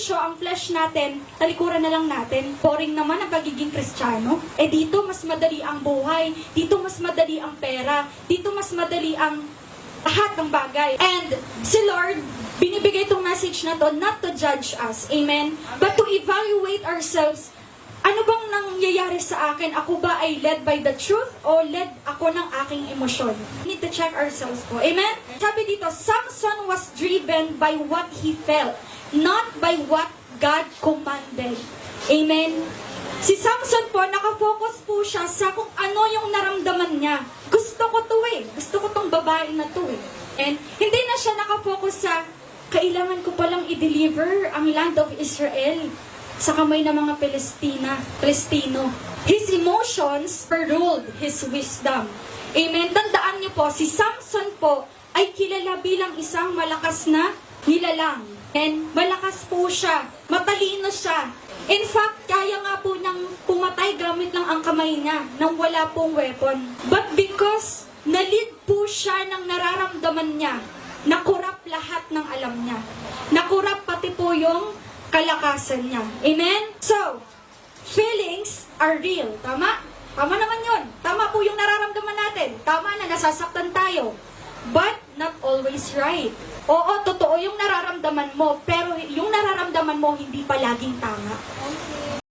bisyo, ang flesh natin, talikuran na lang natin. Boring naman ang pagiging Kristiyano. Dito mas madali ang buhay, dito mas madali ang pera, dito mas madali ang lahat ng bagay. And si Lord, binibigay itong message na to, not to judge us, amen? But to evaluate ourselves. Ano bang nangyayari sa akin? Ako ba ay led by the truth o led ako ng aking emosyon? We need to check ourselves po. Amen? Sabi dito, Samson was driven by what he felt, not by what God commanded. Amen? Si Samson po, nakafocus po siya sa kung ano yung naramdaman niya. Gusto ko to eh. Gusto ko tong babae na to eh. And hindi na siya nakafocus sa kailangan ko palang i-deliver ang land of Israel sa kamay ng mga Palestino. His emotions overruled his wisdom. Amen? Tandaan niyo po, si Samson po ay kilala bilang isang malakas na nilalang. And malakas po siya. Matalino siya. In fact, kaya nga po niyang pumatay gamit lang ang kamay niya nang wala pong weapon. But because nalid po siya ng nararamdaman niya, nakurap lahat ng alam niya. Nakurap pati po yung kalakasan niya. Amen? So, feelings are real. Tama? Tama naman yun. Tama po yung nararamdaman natin. Tama na, nasasaktan tayo. But, not always right. Oo, totoo yung nararamdaman mo, pero yung nararamdaman mo hindi palaging tama.